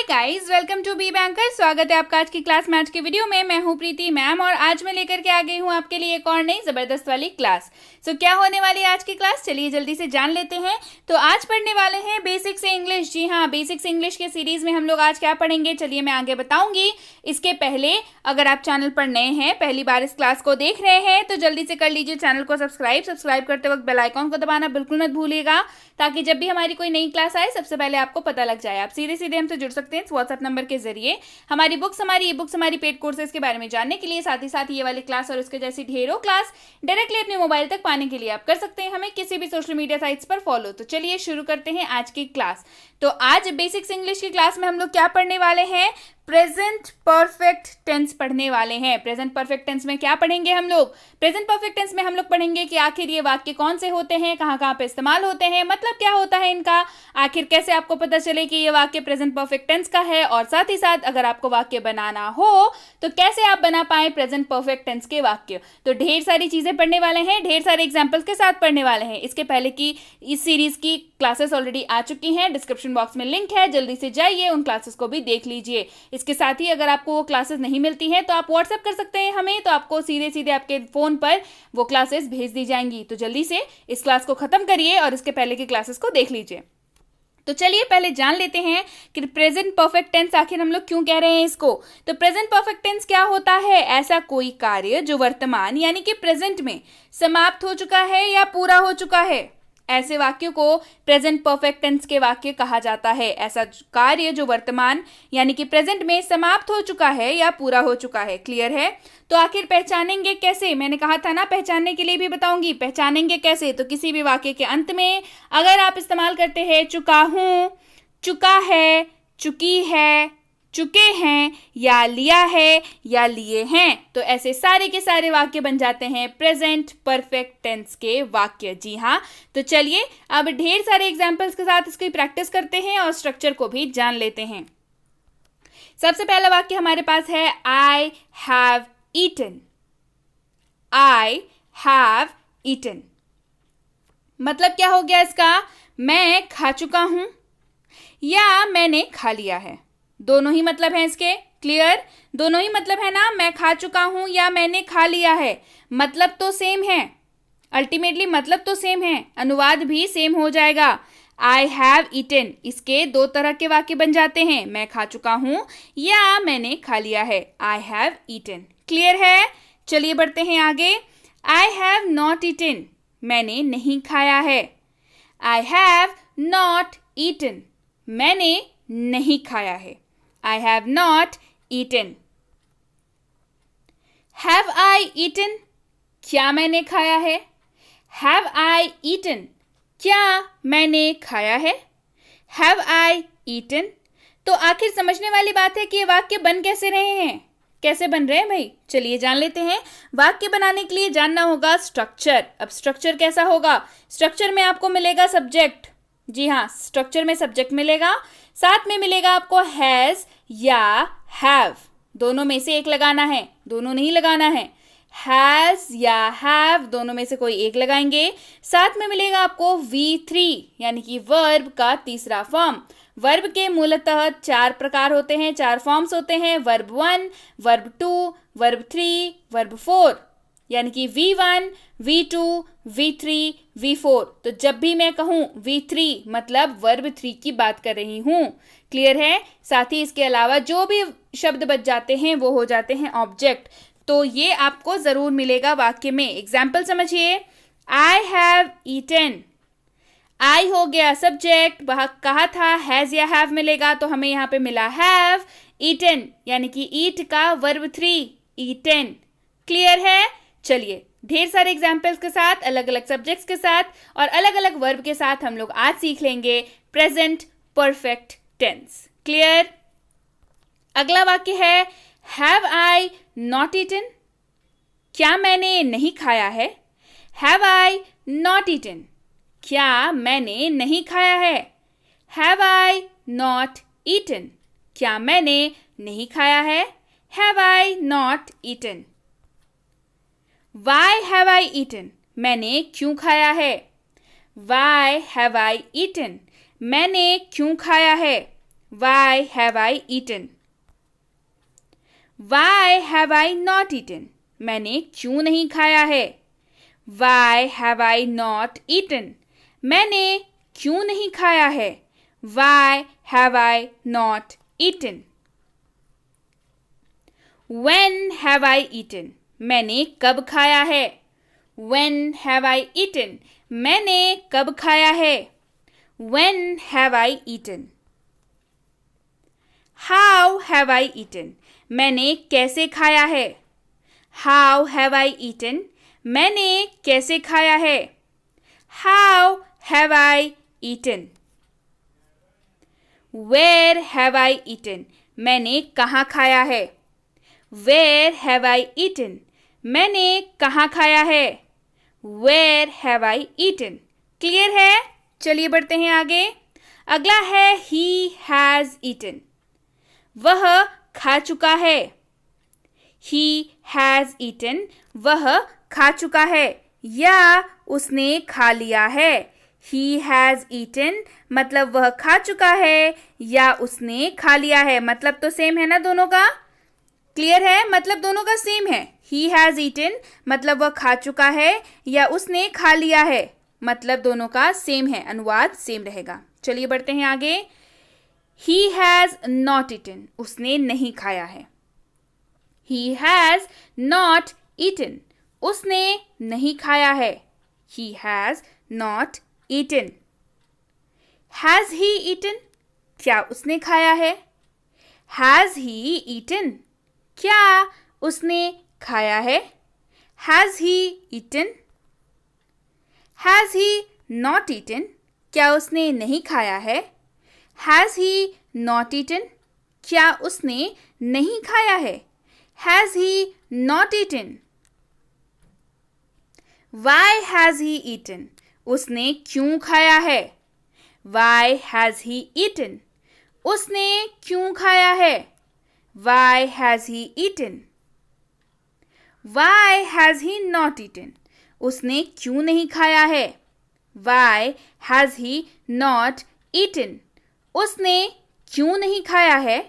Guys, welcome to be banker. स्वागत है आपका आज की क्लास मैच के वीडियो में। मैं हूं प्रीति मैम और आज मैं लेकर के आ गई हूं आपके लिए एक और नई जबरदस्त वाली क्लास। क्या होने वाली है आज की क्लास, चलिए जल्दी से जान लेते हैं। तो आज पढ़ने वाले हैं बेसिक्स इंग्लिश। जी हाँ, बेसिक्स इंग्लिश के सीरीज में हम लोग आज क्या पढ़ेंगे, चलिए मैं आगे बताऊंगी। इसके पहले अगर आप चैनल पर नए हैं, पहली बार इस क्लास को देख रहे हैं, तो जल्दी से कर लीजिए चैनल को सब्सक्राइब करते वक्त बेल आइकॉन को दबाना बिल्कुल मत भूलिएगा, ताकि जब भी हमारी कोई नई क्लास आए सबसे पहले आपको पता लग जाए। आप सीधे सीधे हमसे जुड़ सकते हैं इस व्हाट्सएप नंबर के जरिए हमारी बुक्स, हमारी ई बुक्स, हमारी पेड कोर्सेज के बारे में जानने के लिए। साथ ही साथ ये वाली क्लास और उसके जैसी ढेरों क्लास डायरेक्टली अपने मोबाइल तक पाने के लिए आप कर सकते हैं हमें किसी भी सोशल मीडिया साइट्स पर फॉलो। तो चलिए शुरू करते हैं आज की क्लास। तो आज बेसिक्स इंग्लिश की क्लास में हम लोग क्या पढ़ने वाले हैं, प्रेजेंट परफेक्ट टेंस पढ़ने वाले हैं। प्रेजेंट परफेक्ट टेंस में क्या पढ़ेंगे हम लोग, प्रेजेंट परफेक्ट टेंस में हम लोग पढ़ेंगे कि आखिर ये वाक्य कौन से होते हैं, कहाँ कहाँ पे इस्तेमाल होते हैं, मतलब क्या होता है इनका, आखिर कैसे आपको पता चले कि ये वाक्य प्रेजेंट परफेक्ट टेंस का है, और साथ ही साथ अगर आपको वाक्य बनाना हो तो कैसे आप बना पाए प्रेजेंट परफेक्ट टेंस के वाक्य। तो ढेर सारी चीजें पढ़ने वाले हैं, ढेर सारे एग्जाम्पल्स के साथ पढ़ने वाले हैं। इसके पहले की इस सीरीज की क्लासेस ऑलरेडी आ चुकी हैं, डिस्क्रिप्शन बॉक्स में लिंक है, जल्दी से जाइए उन क्लासेस को भी देख लीजिए। इसके साथ ही अगर आपको वो क्लासेस नहीं मिलती हैं तो आप व्हाट्सएप कर सकते हैं हमें, तो आपको सीधे सीधे आपके फोन पर वो क्लासेस भेज दी जाएंगी। तो जल्दी से इस क्लास को खत्म करिए और इसके पहले की क्लासेस को देख लीजिए। तो चलिए पहले जान लेते हैं कि प्रेजेंट परफेक्ट टेंस आखिर हम लोग क्यों कह रहे हैं इसको। तो प्रेजेंट परफेक्ट टेंस क्या होता है, ऐसा कोई कार्य जो वर्तमान यानी कि प्रेजेंट में समाप्त हो चुका है या पूरा हो चुका है, ऐसे वाक्यों को प्रेजेंट परफेक्ट टेंस के वाक्य कहा जाता है। ऐसा कार्य जो वर्तमान यानी कि प्रेजेंट में समाप्त हो चुका है या पूरा हो चुका है। क्लियर है। तो आखिर पहचानेंगे कैसे, मैंने कहा था ना पहचानने के लिए भी बताऊंगी। पहचानेंगे कैसे, तो किसी भी वाक्य के अंत में अगर आप इस्तेमाल करते हैं चुका हूं, चुका है, चुकी है, चुके हैं, या लिया है या लिए हैं, तो ऐसे सारे के सारे वाक्य बन जाते हैं प्रेजेंट परफेक्ट टेंस के वाक्य। जी हाँ, तो चलिए अब ढेर सारे एग्जांपल्स के साथ इसकी प्रैक्टिस करते हैं और स्ट्रक्चर को भी जान लेते हैं। सबसे पहला वाक्य हमारे पास है I have eaten. I have eaten मतलब क्या हो गया इसका, मैं खा चुका हूं या मैंने खा लिया है। दोनों ही मतलब है इसके। क्लियर, दोनों ही मतलब है ना, मैं खा चुका हूं या मैंने खा लिया है, मतलब तो सेम है। अल्टीमेटली मतलब तो सेम है, अनुवाद भी सेम हो जाएगा। आई हैव ईटन, इसके दो तरह के वाक्य बन जाते हैं, मैं खा चुका हूं या मैंने खा लिया है। I have eaten. क्लियर है। चलिए बढ़ते हैं आगे। आई हैव नॉट ईटन, मैंने नहीं खाया है। आई हैव नॉट ईटन, मैंने नहीं खाया है। I have not eaten. Have I eaten? क्या मैंने खाया है। Have I eaten? क्या मैंने खाया है। Have I eaten? तो आखिर समझने वाली बात है कि ये वाक्य बन कैसे रहे हैं, कैसे बन रहे हैं भाई, चलिए जान लेते हैं। वाक्य बनाने के लिए जानना होगा स्ट्रक्चर। अब स्ट्रक्चर कैसा होगा, स्ट्रक्चर में आपको मिलेगा सब्जेक्ट। जी हाँ, स्ट्रक्चर में सब्जेक्ट मिलेगा, साथ में मिलेगा आपको हैज या हैव, दोनों में से एक लगाना है, दोनों नहीं लगाना है। हैज या हैव दोनों में से कोई एक लगाएंगे। साथ में मिलेगा आपको V3 यानी कि वर्ब का तीसरा फॉर्म। वर्ब के मूलतः 4 प्रकार होते हैं, 4 फॉर्म्स होते हैं, वर्ब 1, वर्ब 2, वर्ब 3, वर्ब 4, यानी कि V1, V2, V3, V4। तो जब भी मैं कहूं V3 मतलब वर्ब 3 की बात कर रही हूं। क्लियर है। साथ ही इसके अलावा जो भी शब्द बच जाते हैं वो हो जाते हैं ऑब्जेक्ट। तो ये आपको जरूर मिलेगा वाक्य में। एग्जाम्पल समझिए, आई हैव ईटन, आई हो गया सब्जेक्ट, कहा था हैज या हैव मिलेगा, तो हमें यहाँ पे मिला हैव ईटन यानी कि ईट का वर्ब 3 ईटन। क्लियर है। चलिए ढेर सारे एग्जाम्पल्स के साथ, अलग अलग सब्जेक्ट्स के साथ और अलग अलग वर्ब के साथ हम लोग आज सीख लेंगे प्रेजेंट परफेक्ट टेंस। क्लियर। अगला वाक्य है हैव आई नॉट ईटन, क्या मैंने नहीं खाया है। हैव आई नॉट ईटन, क्या मैंने नहीं खाया है। हैव आई नॉट ईटन, क्या मैंने नहीं खाया है। Have I not eaten. Why have I eaten? मैंने क्यों खाया है। Why have I eaten? मैंने क्यों खाया है। Why have I eaten? Why have I not eaten? मैंने क्यों नहीं खाया है? Why have I not eaten? मैंने क्यों नहीं खाया है? Why have I not eaten? When have I eaten? मैंने कब खाया है? When have I eaten? मैंने कब खाया है? When have I eaten? How have I eaten? मैंने कैसे खाया है? How have I eaten? मैंने कैसे खाया है? How have I eaten? Where have I eaten? मैंने कहाँ खाया है? Where have I eaten? मैंने कहाँ खाया है? Where have I eaten? Clear है? चलिए बढ़ते हैं आगे। अगला है he has eaten। वह खा चुका है। He has eaten, वह खा चुका है या उसने खा लिया है। He has eaten मतलब वह खा चुका है या उसने खा लिया है। मतलब तो सेम है ना दोनों का? क्लियर है? मतलब दोनों का सेम है। He has eaten मतलब वह खा चुका है या उसने खा लिया है। मतलब दोनों का सेम है, अनुवाद सेम रहेगा। चलिए बढ़ते हैं आगे। He has not eaten, उसने नहीं खाया है। He has not eaten, उसने नहीं खाया है। He has not eaten. Has he eaten? क्या उसने खाया है? Has he eaten? क्या उसने खाया है? Has he eaten? Has he not eaten? क्या उसने नहीं खाया है? Has he not eaten? क्या उसने नहीं खाया है? Has he not eaten? Why has he eaten? उसने क्यों खाया है? Why has he eaten? उसने क्यों खाया है? Why has he eaten? Why has he not eaten? उसने क्यों नहीं खाया है? Why has he not eaten? उसने क्यों नहीं खाया है?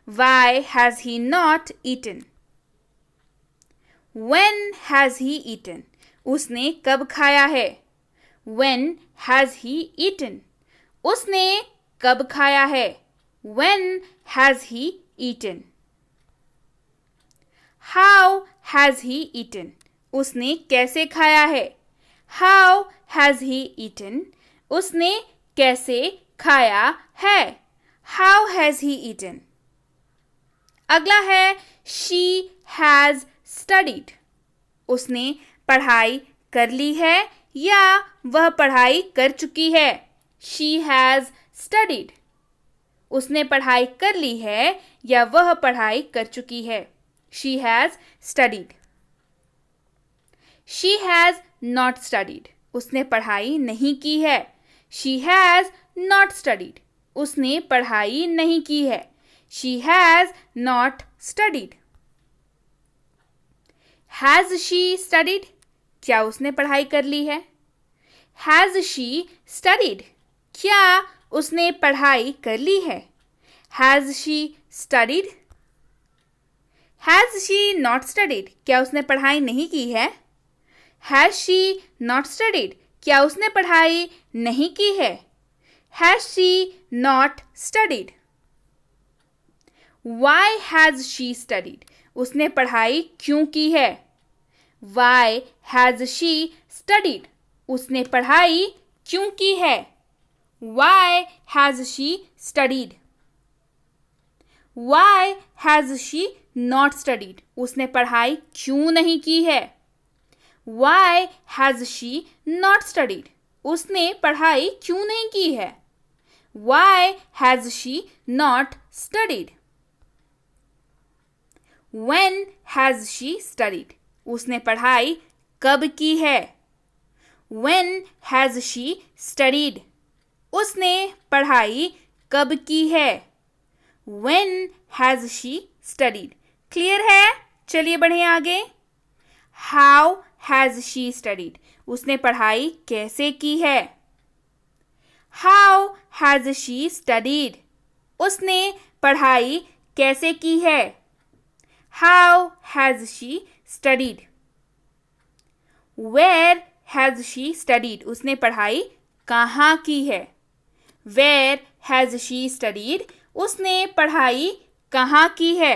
Why has he not eaten? When has he eaten? उसने कब खाया है? When has he eaten? उसने कब खाया है? When has he eaten? How has he eaten? उसने कैसे खाया है? How has he eaten? उसने कैसे खाया है? How has he eaten? अगला है she has studied. उसने पढ़ाई कर ली है या वह पढ़ाई कर चुकी है। She has studied. उसने पढ़ाई कर ली है या वह पढ़ाई कर चुकी है। She has studied. She has not studied. उसने पढ़ाई नहीं की है। She has not studied. उसने पढ़ाई नहीं की है। She has not studied. Has she studied? क्या उसने पढ़ाई कर ली है? Has she studied? क्या उसने पढ़ाई कर ली है? Has she studied? Has she not studied? क्या उसने पढ़ाई नहीं की है? Has she not studied? क्या उसने पढ़ाई नहीं की है? Has she not studied? Why has she studied? उसने पढ़ाई क्यों की है? Why has she studied? उसने पढ़ाई क्यों की है? Why has she studied? Why has she not studied? उसने पढ़ाई क्यों नहीं की है? Why has she not studied? उसने पढ़ाई क्यों नहीं की है? Why has she not studied? When has she studied? उसने पढ़ाई कब की है? When has she studied? उसने पढ़ाई कब की है? When has she studied? Clear है? चलिए बढ़े आगे। How has she studied? उसने पढ़ाई कैसे की है? How has she studied? उसने पढ़ाई कैसे की है? How has she studied? Where has she studied? उसने पढ़ाई कहाँ की है? Where has she studied? उसने पढ़ाई कहाँ की है?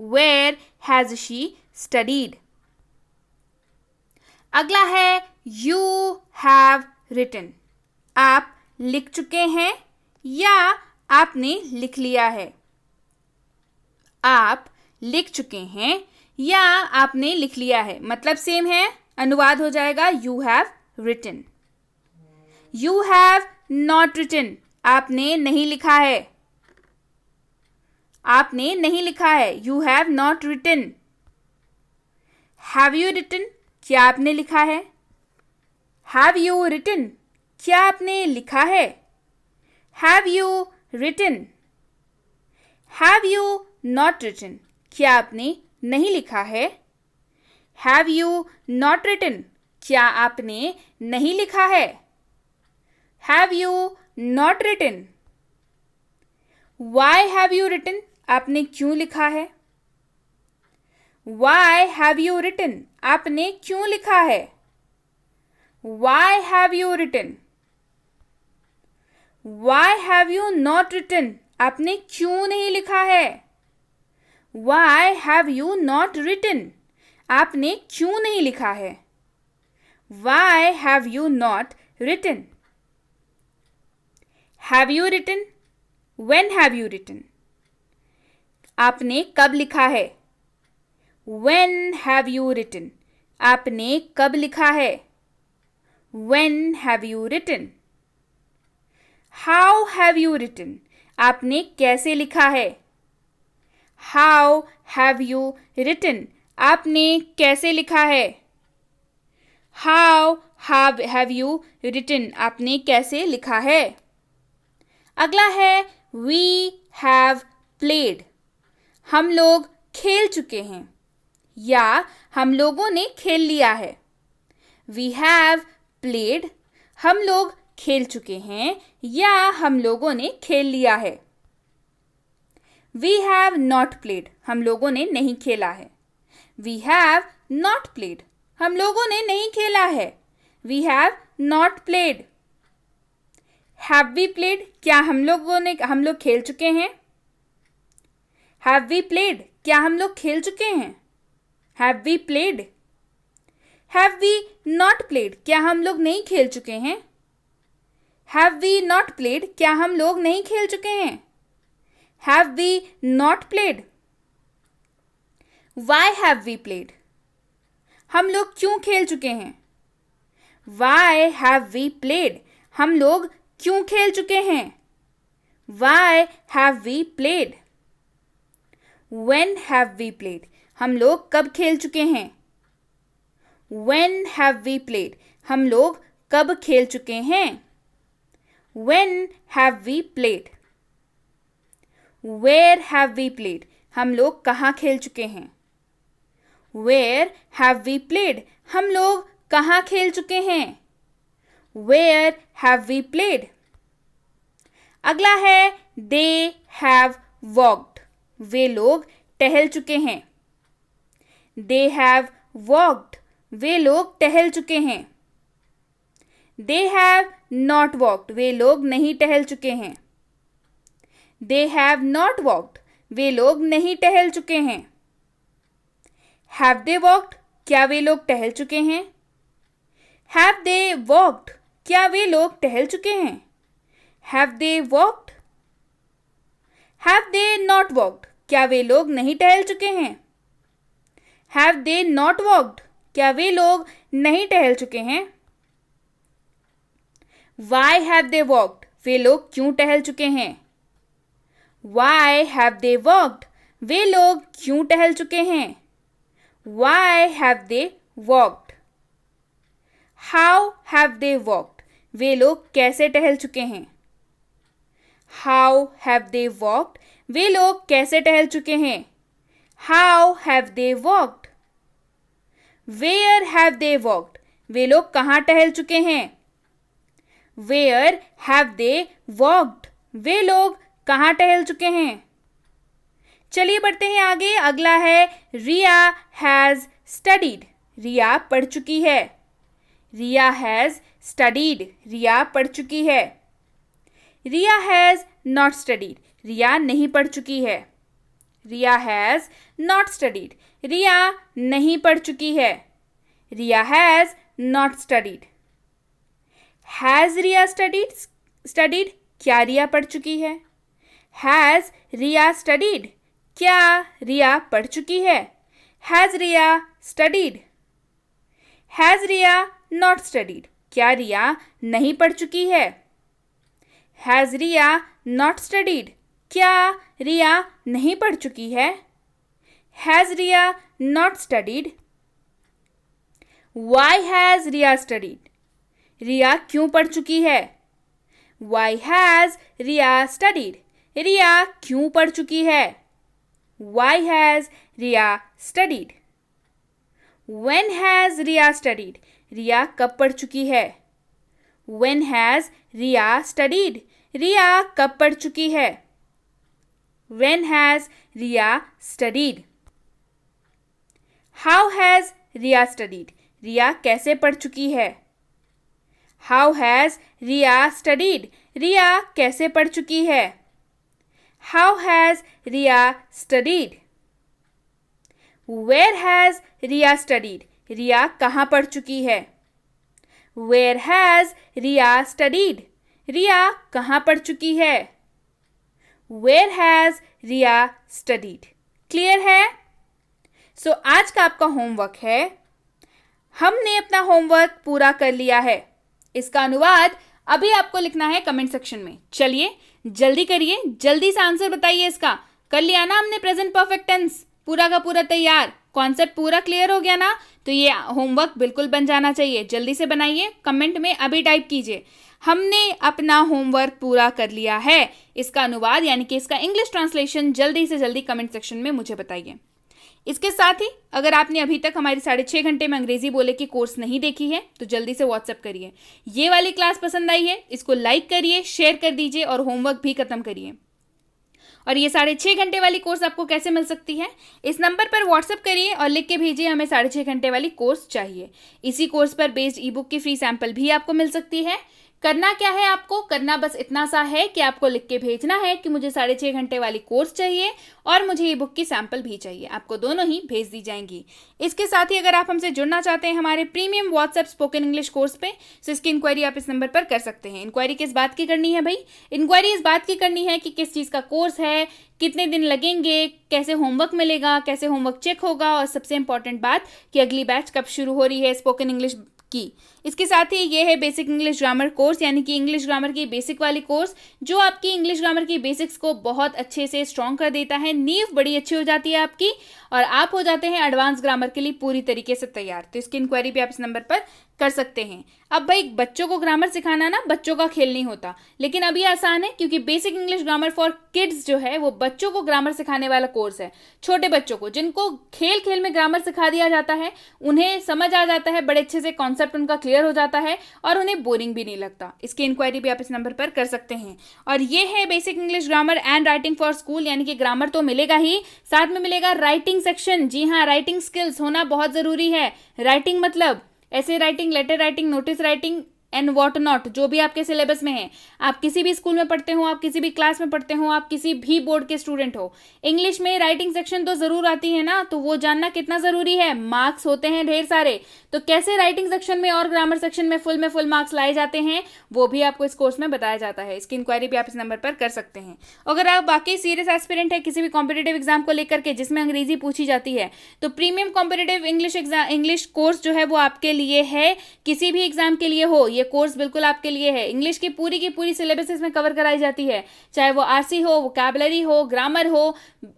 Where has she studied? अगला है You have written. आप लिख चुके हैं या आपने लिख लिया है? आप लिख चुके हैं या आपने लिख लिया है, मतलब सेम है, अनुवाद हो जाएगा You have written. You have not written. आपने नहीं लिखा है. आपने नहीं लिखा है. You have not written. Have you written? क्या आपने लिखा है? Have you written? क्या आपने लिखा है? Have you written? Have you not written? क्या आपने नहीं लिखा है? Have you not written? क्या आपने नहीं लिखा है? Have you not written? Why have you written? आपने क्यों लिखा है? Why have you written? आपने क्यों लिखा है? Why have you written? Why have you not written? आपने क्यों नहीं लिखा है? Why have you not written? आपने क्यों नहीं लिखा है? Why have you not written? Have you written? When have you written? आपने कब लिखा है? When have you written? आपने कब लिखा है? When have you written? How have you written? आपने कैसे लिखा है? How have you written? आपने कैसे लिखा है? How have you written? आपने कैसे लिखा है? अगला है We have played. हम लोग खेल चुके हैं या हम लोगों ने खेल लिया है. We have played. हम लोग खेल चुके हैं या हम लोगों ने खेल लिया है. We have not played. हम लोगों ने नहीं खेला है. We have not played. हम लोगों ने नहीं खेला है. We have not played. Have we played? क्या हम लोग खेल चुके हैं? Have we played? क्या हम लोग खेल चुके हैं? Have we played? Have we not played? क्या हम लोग नहीं खेल चुके हैं? Have we not played? क्या हम लोग नहीं खेल चुके हैं? Have we not played? Why have we played? हम लोग क्यों खेल चुके हैं? Why have we played? हम लोग क्यों खेल चुके हैं? Why have we played? When have we played? हम लोग कब खेल चुके हैं? When have we played? हम लोग कब खेल चुके हैं? When have we played? Where have we played? हम लोग कहाँ खेल चुके हैं? Where have we played? हम लोग कहाँ खेल चुके हैं? Where have we played? अगला है They have walked. वे लोग टहल चुके हैं. They have walked. वे लोग टहल चुके हैं. They have not walked. वे लोग नहीं टहल चुके हैं. They have not walked. वे लोग नहीं टहल चुके हैं. Have they walked? क्या वे लोग टहल चुके हैं? Have they walked? क्या वे लोग टहल चुके हैं? Have they walked? Have they not walked? क्या वे लोग नहीं टहल चुके हैं? Have they not walked? क्या वे लोग नहीं टहल चुके हैं? Why have they walked? वे लोग क्यों टहल चुके हैं? Why have they walked? वे लोग क्यों टहल चुके हैं? Why have they walked? How have they walked? वे लोग कैसे टहल चुके हैं? How have they walked? वे लोग कैसे टहल चुके हैं? How have they walked? Where have they walked? वे लोग कहाँ टहल चुके हैं? Where have they walked? वे लोग कहाँ टहल चुके हैं? चलिए बढ़ते हैं आगे। अगला है रिया हैज स्टडीड। रिया पढ़ चुकी है। रिया हैज स्टडीड, रिया पढ़ चुकी है। Riya has not studied, Riya नहीं पढ़ चुकी है। Riya has not studied, Riya नहीं पढ़ चुकी है। Riya has not studied. Has Riya studied, क्या रिया पढ़ चुकी है? हैज रिया स्टडीड, क्या रिया पढ़ चुकी है? Has Riya studied. Has Riya not studied, क्या रिया नहीं पढ़ चुकी है? हैज रिया नॉट स्टडीड, क्या रिया नहीं पढ़ चुकी है? Has Riya not studied. Why has Riya studied, Riya क्यों पढ़ चुकी है? Why has Riya studied, Riya क्यों पढ़ चुकी है? Why has Riya studied. When has Riya studied, Riya कब पढ़ चुकी है? When has Riya studied, Riya कब पढ़ चुकी है? When has Riya studied. How has Riya studied, Riya कैसे पढ़ चुकी है? How has Riya studied, Riya कैसे पढ़ चुकी है? How has Riya studied. Where has Riya studied, Riya कहाँ पढ़ चुकी है? Where has Riya studied, Riya कहाँ पढ़ चुकी है? Where has Riya studied. Clear है? सो आज का आपका होमवर्क है, हमने अपना होमवर्क पूरा कर लिया है। इसका अनुवाद अभी आपको लिखना है कमेंट सेक्शन में। चलिए जल्दी करिए, जल्दी से आंसर बताइए इसका। कर लिया ना हमने प्रेजेंट परफेक्ट टेंस पूरा का पूरा तैयार? कॉन्सेप्ट पूरा क्लियर हो गया ना? तो ये होमवर्क बिल्कुल बन जाना चाहिए। जल्दी से बनाइए, कमेंट में अभी टाइप कीजिए, हमने अपना होमवर्क पूरा कर लिया है। इसका अनुवाद यानी कि इसका इंग्लिश ट्रांसलेशन जल्दी से जल्दी कमेंट सेक्शन में मुझे बताइए। इसके साथ ही अगर आपने अभी तक हमारी 6.5 घंटे में अंग्रेजी बोले की कोर्स नहीं देखी है तो जल्दी से व्हाट्सएप करिए। ये वाली क्लास पसंद आई है, इसको लाइक करिए, शेयर कर दीजिए और होमवर्क भी खत्म करिए। और ये 6.5 घंटे वाली कोर्स आपको कैसे मिल सकती है? इस नंबर पर व्हाट्सएप करिए और लिख के भेजिए हमें 6.5 घंटे वाली कोर्स चाहिए। इसी कोर्स पर बेस्ड ई बुक की फ्री सैंपल भी आपको मिल सकती है। करना क्या है आपको? करना बस इतना सा है कि आपको लिख के भेजना है कि मुझे 6.5 घंटे वाली कोर्स चाहिए और मुझे ई बुक की सैंपल भी चाहिए। आपको दोनों ही भेज दी जाएंगी। इसके साथ ही अगर आप हमसे जुड़ना चाहते हैं हमारे premium WhatsApp spoken English course पे, तो इसकी इंक्वायरी आप इस नंबर पर कर सकते हैं। इंक्वायरी किस बात की करनी है भाई? इंक्वायरी इस बात की करनी है कि किस चीज़ का कोर्स है, कितने दिन लगेंगे, कैसे होमवर्क मिलेगा, कैसे होमवर्क चेक होगा और सबसे इंपॉर्टेंट बात कि अगली बैच कब शुरू हो रही है स्पोकन इंग्लिश की। इसके साथ ही ये है बेसिक इंग्लिश ग्रामर कोर्स, यानी कि इंग्लिश ग्रामर की बेसिक वाली कोर्स जो आपकी इंग्लिश ग्रामर की बेसिक्स को बहुत अच्छे से स्ट्रॉन्ग कर देता है। नींव बड़ी अच्छी हो जाती है आपकी और आप हो जाते हैं एडवांस ग्रामर के लिए पूरी तरीके से तैयार। तो इसकी इंक्वायरी भी आप इस नंबर पर कर सकते हैं। अब भाई बच्चों को ग्रामर सिखाना ना बच्चों का खेल नहीं होता, लेकिन अभी आसान है क्योंकि basic English grammar for kids जो है वो बच्चों को ग्रामर सिखाने वाला कोर्स है। छोटे बच्चों को जिनको खेल खेल में ग्रामर सिखा दिया जाता है, उन्हें समझ आ जाता है, बड़े अच्छे से कॉन्सेप्ट उनका क्लियर हो जाता है और उन्हें बोरिंग भी नहीं लगता। इसकी इंक्वायरी भी आप इस नंबर पर कर सकते हैं। और ये है basic English grammar and writing for school, यानी कि ग्रामर तो मिलेगा ही, साथ में मिलेगा राइटिंग सेक्शन। जी हाँ, राइटिंग स्किल्स होना बहुत जरूरी है। राइटिंग मतलब ऐसे writing, letter writing, notice writing and what not, जो भी आपके सिलेबस में है। आप किसी भी स्कूल में पढ़ते हो, आप किसी भी क्लास में पढ़ते हो, आप किसी भी बोर्ड के स्टूडेंट हो, इंग्लिश में राइटिंग सेक्शन तो जरूर आती है ना, तो वो जानना कितना जरूरी है। मार्क्स होते हैं ढेर सारे, तो कैसे राइटिंग सेक्शन में और ग्रामर सेक्शन में फुल मार्क्स लाए जाते हैं वो भी आपको इस कोर्स में बताया जाता है। इसकी इंक्वायरी भी आप इस नंबर पर कर सकते हैं। अगर आप बाकी सीरियस एस्पिरेंट है किसी भी कॉम्पिटेटिव एग्जाम को लेकर के जिसमें अंग्रेजी पूछी जाती है, तो प्रीमियम कॉम्पिटेटिव इंग्लिश कोर्स जो है वो आपके लिए है। किसी भी एग्जाम के लिए हो, ये कोर्स बिल्कुल आपके लिए है। इंग्लिश की पूरी सिलेबस इसमें कवर कराई जाती है, चाहे वो आरसी हो, वोकैबुलरी हो, ग्रामर हो,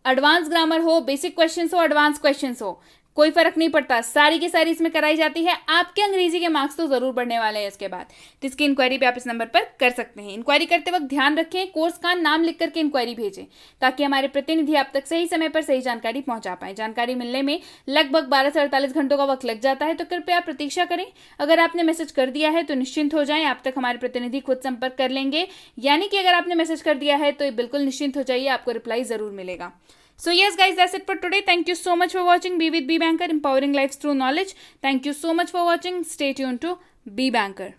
एडवांस ग्रामर हो, बेसिक क्वेश्चंस हो, एडवांस क्वेश्चंस हो, कोई फर्क नहीं पड़ता, सारी की सारी इसमें कराई जाती है। आपके अंग्रेजी के मार्क्स तो जरूर बढ़ने वाले हैं इसके बाद। तो इसकी इंक्वायरी भी आप इस नंबर पर कर सकते हैं। इंक्वायरी करते वक्त ध्यान रखें कोर्स का नाम लिख करके इंक्वायरी भेजें, ताकि हमारे प्रतिनिधि आप तक सही समय पर सही जानकारी पहुंचा पाए। जानकारी मिलने में लगभग 12 से 48 घंटों का वक्त लग जाता है, तो कृपया आप प्रतीक्षा करें। अगर आपने मैसेज कर दिया है तो निश्चिंत हो जाएं, आप तक हमारे प्रतिनिधि खुद संपर्क कर लेंगे। यानी कि अगर आपने मैसेज कर दिया है तो बिल्कुल निश्चिंत हो जाइए, आपको रिप्लाई जरूर मिलेगा। So yes guys, that's it for today. Thank you so much for watching Be with Be Banker, empowering lives through knowledge. Thank you so much for watching. Stay tuned to Be Banker.